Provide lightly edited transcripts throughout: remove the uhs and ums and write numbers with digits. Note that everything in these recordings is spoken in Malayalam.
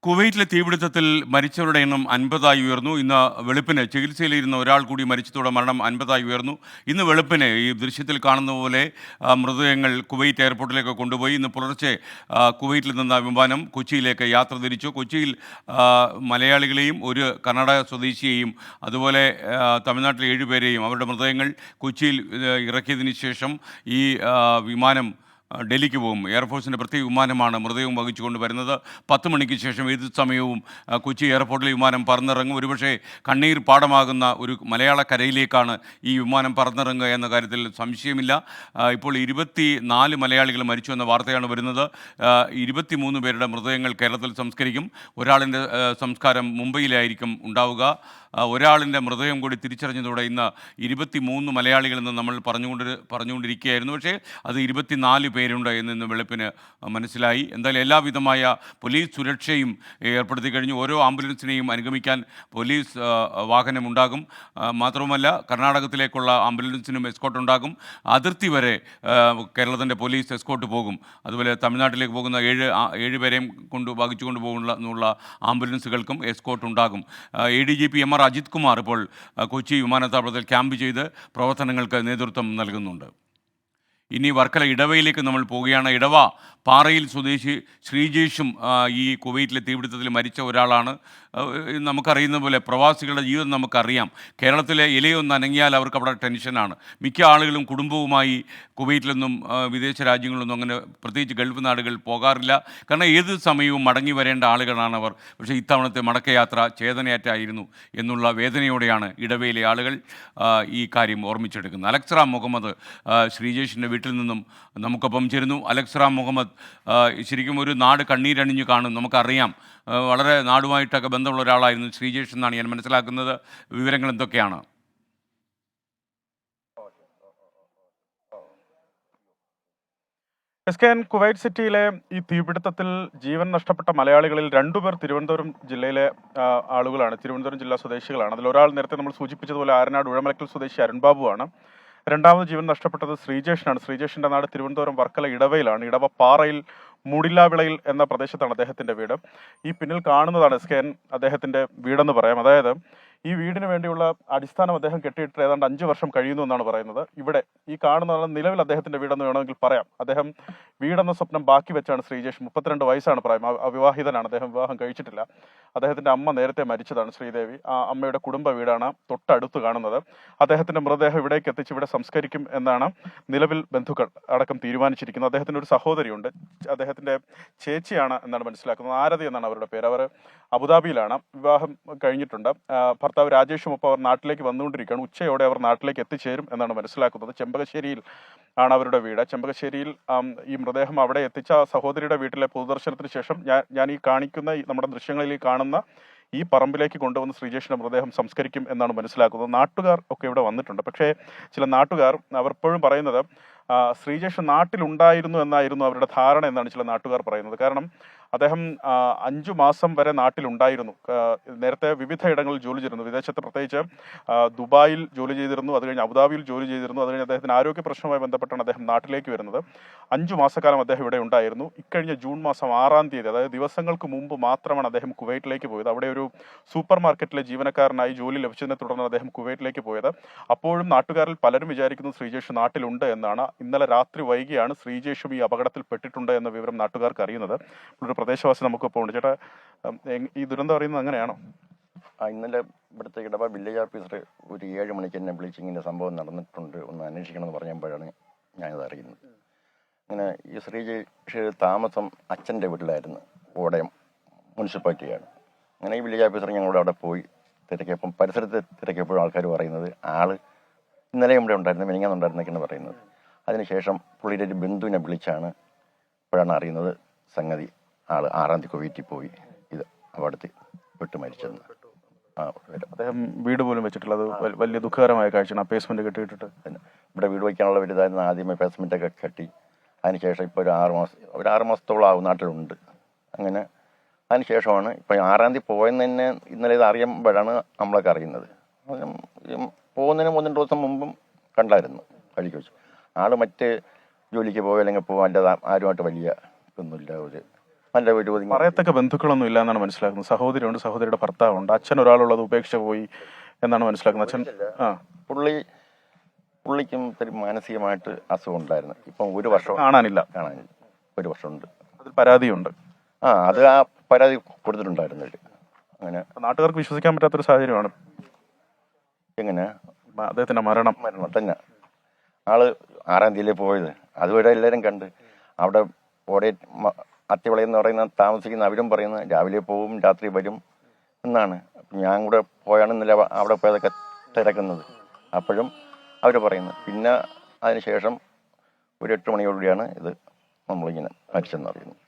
കുവൈറ്റിലെ തീപിടുത്തത്തിൽ മരിച്ചവരുടെ എണ്ണം 50ആയി ഉയർന്നു. ഇന്ന് വെളുപ്പിന് ചികിത്സയിലിരുന്ന ഒരാൾ കൂടി മരിച്ചതോടെ മരണം 50ആയി ഉയർന്നു. ഇന്ന് വെളുപ്പിന് ഈ ദൃശ്യത്തിൽ കാണുന്ന പോലെ മൃതദേഹങ്ങൾ കുവൈറ്റ് എയർപോർട്ടിലേക്ക് കൊണ്ടുപോയി. ഇന്ന് പുലർച്ചെ കുവൈറ്റിൽ നിന്ന വിമാനം കൊച്ചിയിലേക്ക് യാത്ര തിരിച്ചു. കൊച്ചിയിൽ മലയാളികളെയും ഒരു കർണാടക സ്വദേശിയെയും അതുപോലെ തമിഴ്നാട്ടിലെ 7 പേരെയും അവരുടെ മൃതദേഹങ്ങൾ കൊച്ചിയിൽ ഇറക്കിയതിന് ശേഷം ഈ വിമാനം ഡൽഹിക്ക് പോകും. എയർഫോഴ്സിൻ്റെ പ്രത്യേക വിമാനമാണ് മൃതദേഹം വഹിച്ചുകൊണ്ട് വരുന്നത്. 10 മണിക്ക് ശേഷം ഏത് സമയവും കൊച്ചി എയർപോർട്ടിൽ വിമാനം പറന്നിറങ്ങും. ഒരുപക്ഷേ കണ്ണീർ പാടമാകുന്ന ഒരു മലയാള കരയിലേക്കാണ് ഈ വിമാനം പറന്നിറങ്ങുക എന്ന കാര്യത്തിൽ സംശയമില്ല. ഇപ്പോൾ 24 മലയാളികൾ മരിച്ചു എന്ന വാർത്തയാണ് വരുന്നത്. 23 പേരുടെ മൃതദേഹങ്ങൾ കേരളത്തിൽ സംസ്കരിക്കും. ഒരാളിൻ്റെ സംസ്കാരം മുംബൈയിലായിരിക്കും ഉണ്ടാവുക. ഒരാളിൻ്റെ മൃതദേഹം കൂടി തിരിച്ചറിഞ്ഞതോടെ ഇന്ന് 23 മലയാളികളെന്ന് നമ്മൾ പറഞ്ഞുകൊണ്ടിരിക്കുകയായിരുന്നു. പക്ഷേ അത് 24 പേരുണ്ട് എന്ന് വെളുപ്പിന് മനസ്സിലായി. എന്തായാലും എല്ലാവിധമായ പോലീസ് സുരക്ഷയും ഏർപ്പെടുത്തി കഴിഞ്ഞു. ഓരോ ആംബുലൻസിനെയും അനുഗമിക്കാൻ പോലീസ് വാഹനമുണ്ടാകും. മാത്രവുമല്ല കർണാടകത്തിലേക്കുള്ള ആംബുലൻസിനും എസ്കോട്ട് ഉണ്ടാകും. അതിർത്തി വരെ കേരളത്തിൻ്റെ പോലീസ് എസ്കോട്ട് പോകും. അതുപോലെ തമിഴ്നാട്ടിലേക്ക് പോകുന്ന 7 പേരെയും വഹിച്ചുകൊണ്ട് പോകുന്നുള്ള ആംബുലൻസുകൾക്കും എസ്കോട്ട് ഉണ്ടാകും. ADGP MR അജിത് കുമാർ ഇപ്പോൾ കൊച്ചി വിമാനത്താവളത്തിൽ ക്യാമ്പ് ചെയ്ത് പ്രവർത്തനങ്ങൾക്ക് നേതൃത്വം നൽകുന്നുണ്ട്. ഇനി വർക്കല ഇടവയിലേക്ക് നമ്മൾ പോവുകയാണ്. ഇടവ പാറയിൽ സ്വദേശി ശ്രീജേഷും ഈ കുവൈറ്റിലെ തീപിടുത്തത്തിൽ മരിച്ച ഒരാളാണ്. നമുക്കറിയുന്ന പോലെ പ്രവാസികളുടെ ജീവിതം നമുക്കറിയാം. കേരളത്തിലെ ഇലയൊന്ന് അനങ്ങിയാൽ അവർക്ക് അവിടെ ടെൻഷനാണ്. മിക്ക ആളുകളും കുടുംബവുമായി കുവൈറ്റിലൊന്നും വിദേശ രാജ്യങ്ങളിലൊന്നും അങ്ങനെ പ്രത്യേകിച്ച് ഗൾഫ് നാടുകൾ പോകാറില്ല. കാരണം ഏത് സമയവും മടങ്ങി വരേണ്ട ആളുകളാണവർ. പക്ഷേ ഇത്തവണത്തെ മടക്കയാത്ര ചേതനയാറ്റായിരുന്നു എന്നുള്ള വേദനയോടെയാണ് ഇടവയിലെ ആളുകൾ ഈ കാര്യം ഓർമ്മിച്ചെടുക്കുന്നത്. അലക്സ്റാം മുഹമ്മദ് ശ്രീജേഷിൻ്റെ വീട്ടിൽ നിന്നും നമുക്കൊപ്പം ചേരുന്നു. അലക്സ്റാം മുഹമ്മദ്, ശരിക്കും ഒരു നാട് കണ്ണീരണിഞ്ഞു കാണും. നമുക്കറിയാം വളരെ നാടുമായിട്ടൊക്കെ ബന്ധമുള്ള ഒരാളായിരുന്നു ശ്രീജേഷ് എന്നാണ് ഞാൻ മനസ്സിലാക്കുന്നത്. വിവരങ്ങൾ എന്തൊക്കെയാണ്? കുവൈറ്റ് സിറ്റിയിലെ ഈ തീപിടുത്തത്തിൽ ജീവൻ നഷ്ടപ്പെട്ട മലയാളികളിൽ 2 പേർ തിരുവനന്തപുരം ജില്ലയിലെ ആളുകളാണ്, തിരുവനന്തപുരം ജില്ലാ സ്വദേശികളാണ്. അതിലൊരാൾ നേരത്തെ നമ്മൾ സൂചിപ്പിച്ചതുപോലെ ആരനാട് ഉഴമലക്കൽ സ്വദേശി അരുൺബാബുവാണ്. രണ്ടാമത് ജീവൻ നഷ്ടപ്പെട്ടത് ശ്രീജേഷിനാണ്. ശ്രീജേഷിന്റെ നാട് തിരുവനന്തപുരം വർക്കല ഇടവയിലാണ്. ഇടവ പാറയിൽ മൂടില്ലാവിളയിൽ എന്ന പ്രദേശത്താണ് അദ്ദേഹത്തിന്റെ വീട്. ഈ പിന്നിൽ കാണുന്നതാണ് അദ്ദേഹത്തിന്റെ വീടെന്ന് പറയാം. അതായത് ഈ വീടിന് വേണ്ടിയുള്ള അടിസ്ഥാനം അദ്ദേഹം കെട്ടിയിട്ട് ഏതാണ്ട് 5 വർഷം കഴിയുന്നു എന്നാണ് പറയുന്നത്. ഇവിടെ ഈ കാണുന്നതാണ് നിലവിൽ അദ്ദേഹത്തിന്റെ വീടെന്ന് വേണമെങ്കിൽ പറയാം. അദ്ദേഹം വീടെന്ന സ്വപ്നം ബാക്കി വെച്ചാണ് ശ്രീജേഷ്. 32 വയസ്സാണ് പ്രായം. അവിവാഹിതനാണ്. അദ്ദേഹം വിവാഹം കഴിച്ചിട്ടില്ല. അദ്ദേഹത്തിന്റെ അമ്മ നേരത്തെ മരിച്ചതാണ്, ശ്രീദേവി. ആ അമ്മയുടെ കുടുംബ വീടാണ് തൊട്ടടുത്ത് കാണുന്നത്. അദ്ദേഹത്തിന്റെ മൃതദേഹം ഇവിടേക്ക് എത്തിച്ച് ഇവിടെ സംസ്കരിക്കും എന്നാണ് നിലവിൽ ബന്ധുക്കൾ അടക്കം തീരുമാനിച്ചിരിക്കുന്നത്. അദ്ദേഹത്തിന്റെ ഒരു സഹോദരിയുണ്ട്, അദ്ദേഹത്തിന്റെ ചേച്ചിയാണ് എന്നാണ് മനസ്സിലാക്കുന്നത്. ആരതി എന്നാണ് അവരുടെ പേര്. അവർ അബുദാബിയിലാണ്. വിവാഹം കഴിഞ്ഞിട്ടുണ്ട്. ഭർത്താവ് രാജേഷും ഒപ്പം അവർ നാട്ടിലേക്ക് വന്നുകൊണ്ടിരിക്കുകയാണ്. ഉച്ചയോടെ അവർ നാട്ടിലേക്ക് എത്തിച്ചേരും എന്നാണ് മനസ്സിലാക്കുന്നത്. ചെമ്പകശ്ശേരിയിൽ ആണ് അവരുടെ വീട്. ചെമ്പകശ്ശേരിയിൽ ഈ മൃതദേഹം അവിടെ എത്തിച്ച സഹോദരിയുടെ വീട്ടിലെ പൊതുദർശനത്തിന് ശേഷം ഞാൻ ഈ കാണിക്കുന്ന നമ്മുടെ ദൃശ്യങ്ങളിൽ കാണുന്ന ഈ പറമ്പിലേക്ക് കൊണ്ടുവന്ന് ശ്രീജേഷിന്റെ മൃതദേഹം സംസ്കരിക്കും എന്നാണ് മനസ്സിലാക്കുന്നത്. നാട്ടുകാർ ഒക്കെ ഇവിടെ വന്നിട്ടുണ്ട്. പക്ഷേ ചില നാട്ടുകാർ അവർ ഇപ്പോഴും പറയുന്നത് ശ്രീജേഷ് നാട്ടിലുണ്ടായിരുന്നു എന്നായിരുന്നു അവരുടെ ധാരണ എന്നാണ് ചില നാട്ടുകാർ പറയുന്നത്. കാരണം അദ്ദേഹം 5 മാസം വരെ നാട്ടിലുണ്ടായിരുന്നു. നേരത്തെ വിവിധ ഇടങ്ങളിൽ ജോലി ചെയ്തിരുന്നു. വിദേശത്ത് പ്രത്യേകിച്ച് ദുബായിൽ ജോലി ചെയ്തിരുന്നു. അത് കഴിഞ്ഞ് അബുദാബിയിൽ ജോലി ചെയ്തിരുന്നു. അത് കഴിഞ്ഞ് അദ്ദേഹത്തിന് ആരോഗ്യ പ്രശ്നവുമായി ബന്ധപ്പെട്ടാണ് അദ്ദേഹം നാട്ടിലേക്ക് വരുന്നത്. 5 മാസക്കാലം അദ്ദേഹം ഇവിടെ ഉണ്ടായിരുന്നു. ഇക്കഴിഞ്ഞ ജൂൺ മാസം 6-ാം തീയതി, അതായത് ദിവസങ്ങൾക്ക് മുമ്പ് മാത്രമാണ് അദ്ദേഹം കുവൈറ്റിലേക്ക് പോയത്. അവിടെ ഒരു സൂപ്പർ മാർക്കറ്റിലെ ജീവനക്കാരനായി ജോലി ലഭിച്ചതിനെ തുടർന്ന് അദ്ദേഹം കുവൈറ്റിലേക്ക് പോയത്. അപ്പോഴും നാട്ടുകാരിൽ പലരും വിചാരിക്കുന്നു ശ്രീജേഷ് നാട്ടിലുണ്ട് എന്നാണ്. ഇന്നലെ രാത്രി വൈകിയാണ് ശ്രീജേഷും ഈ അപകടത്തിൽ പെട്ടിട്ടുണ്ട് എന്ന വിവരം നാട്ടുകാർക്ക് അറിയുന്നത്. ഒരു പ്രദേശവാസി നമുക്കിപ്പോൾ ഉണ്ട്. ചേട്ടാ, ഈ ദുരന്തം അറിയുന്നത് അങ്ങനെയാണോ? ഇന്നലെ ഇവിടുത്തെ ഇടവ വില്ലേജ് ഓഫീസർ ഒരു 7 മണിക്ക് എന്നെ വിളിച്ച് ഇങ്ങനെ സംഭവം നടന്നിട്ടുണ്ട്, ഒന്ന് അന്വേഷിക്കണമെന്ന് പറഞ്ഞപ്പോഴാണ് ഞാനിത് അറിയുന്നത്. ഇങ്ങനെ ഈ ശ്രീജേഷ് താമസം അച്ഛൻ്റെ വീട്ടിലായിരുന്നു, കോടയം മുനിസിപ്പാലിറ്റിയാണ്. അങ്ങനെ ഈ വില്ലേജ് ഓഫീസർ ഞങ്ങളുടെ അവിടെ പോയി തിരക്കിയപ്പം പരിസരത്ത് തിരക്കിയപ്പോഴും ആൾക്കാർ പറയുന്നത് ആൾ ഇന്നലെ ഇവിടെ ഉണ്ടായിരുന്നു, മെനിങ്ങാന്നുണ്ടായിരുന്നൊക്കെയാണ് പറയുന്നത്. അതിനുശേഷം പുള്ളിയുടെ ഒരു ബന്ധുവിനെ വിളിച്ചാണ് ഇപ്പോഴാണ് അറിയുന്നത് സംഗതി ആൾ 6-ാം തീയതി കുവൈറ്റിൽ പോയി ഇത് അവിടുത്തെ വിട്ട് മരിച്ചെന്ന്. അദ്ദേഹം വീട് പോലും വെച്ചിട്ടില്ല. അത് വലിയ ദുഃഖകരമായ കാഴ്ചയാണ്. പേസ്മെന്റ് കെട്ടിയിട്ടിട്ട് ഇവിടെ വീട് വയ്ക്കാനുള്ള വലുതായിരുന്നു. ആദ്യമേ പേസ്മെന്റൊക്കെ കെട്ടി അതിനുശേഷം ഇപ്പോൾ ഒരു 6 മാസത്തോളം ആവും നാട്ടിലുണ്ട്. അങ്ങനെ അതിനുശേഷമാണ് ഇപ്പം 6-ാം തീയതി പോയെന്ന് തന്നെ ഇന്നലെ ഇത് അറിയുമ്പോഴാണ് നമ്മളൊക്കെ അറിയുന്നത്. പോകുന്നതിന് 1-2 ദിവസം മുമ്പും കണ്ടായിരുന്നു കഴിക്ക് വെച്ച്. ആൾ മറ്റ് ജോലിക്ക് പോവുക അല്ലെങ്കിൽ പോകാൻ അല്ലാതെ ആരുമായിട്ട് വലിയ ഒന്നുമില്ല. ഒരു നല്ല ഒരു ഒതുങ്ങി പറയത്തക്ക ബന്ധുക്കളൊന്നും ഇല്ല എന്നാണ് മനസ്സിലാക്കുന്നത്. സഹോദരിയുണ്ട്, സഹോദരിയുടെ ഭർത്താവുണ്ട്, അച്ഛൻ ഒരാളുള്ളത് ഉപേക്ഷിച്ച് പോയി എന്നാണ് മനസ്സിലാക്കുന്നത്. അച്ഛൻ പുള്ളിക്കും ഇത്തിരി മാനസികമായിട്ട് അസുഖം ഉണ്ടായിരുന്നു. ഇപ്പം ഒരു വർഷം കാണാനില്ല. ഒരു വർഷമുണ്ട്. അതിൽ പരാതിയുണ്ട്. അത് ആ പരാതി കൊടുത്തിട്ടുണ്ടായിരുന്നു അവര്. അങ്ങനെ നാട്ടുകാർക്ക് വിശ്വസിക്കാൻ പറ്റാത്തൊരു സാഹചര്യമാണ്. എങ്ങനെ അദ്ദേഹത്തിന്റെ മരണം തന്നെ ആള് 6-ാം തീയതിയിലേ പോയത്. അതുവരെ എല്ലാവരും കണ്ട് അവിടെ ഓടെ അത്തിവളയെന്ന് പറയുന്ന താമസിക്കുന്ന അവരും പറയുന്നത് രാവിലെ പോവും രാത്രി വരും എന്നാണ്. ഞാൻ കൂടെ പോയാണ് ഇന്നലെ അവിടെ പോയതൊക്കെ തിരക്കുന്നത്. അപ്പോഴും അവർ പറയുന്നത്. പിന്നെ അതിനുശേഷം ഒരു 8 മണിയോടുകൂടിയാണ് ഇത് നമ്മളിങ്ങനെ മരിച്ചെന്ന് അറിയുന്നത്.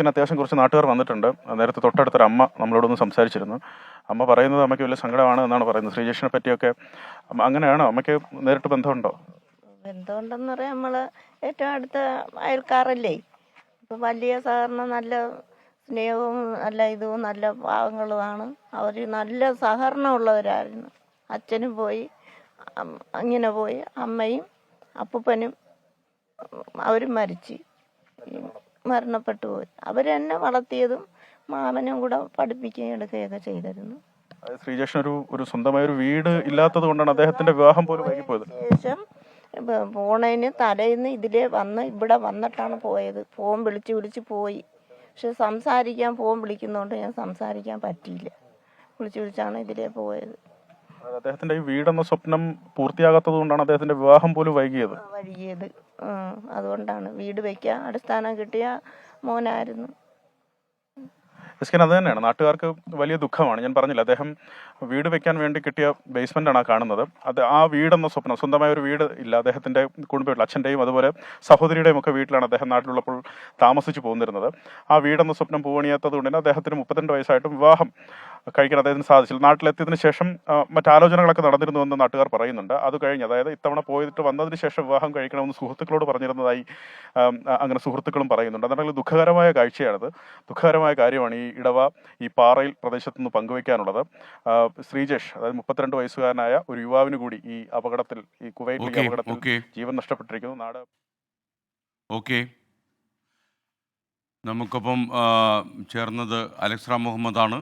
അത്യാവശ്യം കുറച്ച് നാട്ടുകാർ വന്നിട്ടുണ്ട്. നേരത്തെ തൊട്ടടുത്തൊരു അമ്മ നമ്മളോടൊന്ന് സംസാരിച്ചിരുന്നു. അമ്മ പറയുന്നത് അമ്മയ്ക്ക് വലിയ സങ്കടമാണ് എന്നാണ് പറയുന്നത്. ശ്രീജേഷിനെ പറ്റിയൊക്കെ അങ്ങനെയാണോ? അമ്മയ്ക്ക് നേരിട്ട് ബന്ധമുണ്ടോ? ബന്ധമുണ്ടെന്ന് പറയാൻ നമ്മൾ ഏറ്റവും അടുത്ത അയൽക്കാരല്ലേ. ഇപ്പം വലിയ സഹകരണം, നല്ല സ്നേഹവും നല്ല ഇതും നല്ല പാവങ്ങളുമാണ്. അവർ നല്ല സഹകരണമുള്ളവരായിരുന്നു. അച്ഛനും പോയി, അങ്ങനെ പോയി, അമ്മയും അപ്പൂപ്പനും അവരും മരണപ്പെട്ടു പോയി. അവർ എന്നെ വളർത്തിയതും മാമനും കൂടെ പഠിപ്പിക്കുകയും എടുക്കുകയൊക്കെ ചെയ്തിരുന്നു. ശ്രീജേഷിന് ഒരു സ്വന്തമായ ഒരു വീട് ഇല്ലാത്തത് കൊണ്ടാണ് അദ്ദേഹത്തിന്റെ വിവാഹം പോലും വൈകിപ്പോയത്. ശേഷം പോണതിന് തലേന്ന് ഇവിടെ വന്നിട്ടാണ് പോയത്. ഫോൺ വിളിച്ച് പോയി. പക്ഷെ ഫോൺ വിളിക്കുന്നതുകൊണ്ട് ഞാൻ സംസാരിക്കാൻ പറ്റിയില്ല. വിളിച്ചാണ് ഇതിലേ പോയത്. അദ്ദേഹത്തിന്റെ ഈ വീടെന്ന സ്വപ്നം പൂർത്തിയാകാത്തത് കൊണ്ടാണ് അദ്ദേഹത്തിന്റെ വിവാഹം പോലും വൈകിയത്. അതുകൊണ്ടാണ്. വീട് വെക്കാൻ അടിസ്ഥാനം കിട്ടിയ മോനായിരുന്നു. അത് തന്നെയാണ് നാട്ടുകാർക്ക് വലിയ ദുഃഖമാണ്. ഞാൻ പറഞ്ഞില്ല, അദ്ദേഹം വീട് വെക്കാൻ വേണ്ടി കിട്ടിയ ബേസ്മെന്റാണ് ആ കാണുന്നത്. അത് ആ വീടെന്ന സ്വപ്നം, സ്വന്തമായ ഒരു വീട് ഇല്ല അദ്ദേഹത്തിന്റെ കുടുംബ അച്ഛൻ്റെയും അതുപോലെ സഹോദരിയുടെയും ഒക്കെ വീട്ടിലാണ് അദ്ദേഹം നാട്ടിലുള്ളപ്പോൾ താമസിച്ചു പോന്നിരുന്നത്. ആ വീടെന്ന സ്വപ്നം പൂവണിയാത്തത് കൊണ്ട് തന്നെ അദ്ദേഹത്തിന് 32 വയസ്സായിട്ടും വിവാഹം കഴിക്കാൻ അദ്ദേഹത്തിന് സാധിച്ചില്ല. നാട്ടിലെത്തിയതിനു ശേഷം മറ്റാലോചനകളൊക്കെ നടന്നിരുന്നുവെന്ന് നാട്ടുകാർ പറയുന്നുണ്ട്. അത് കഴിഞ്ഞ്, അതായത് ഇത്തവണ പോയിട്ട് വന്നതിന് ശേഷം വിവാഹം കഴിക്കണമെന്ന് സുഹൃത്തുക്കളോട് പറഞ്ഞിരുന്നതായി അങ്ങനെ സുഹൃത്തുക്കളും പറയുന്നുണ്ട്. അതാണെങ്കിൽ ദുഃഖകരമായ കാഴ്ചയാണിത്. ദുഃഖകരമായ കാര്യമാണ് ഈ പാറയിൽ പ്രദേശത്ത് നിന്ന് പങ്കുവയ്ക്കാനുള്ളത്. ശ്രീജേഷ്, അതായത് 32 വയസ്സുകാരനായ ഒരു യുവാവിന് കൂടി ഈ അപകടത്തിൽ, ഈ കുവൈറ്റിലെ അപകടത്തിൽ ജീവൻ നഷ്ടപ്പെട്ടിരിക്കുന്നു. നമുക്കൊപ്പം ചേർന്നത് അലക്സ് റാം മുഹമ്മദാണ്.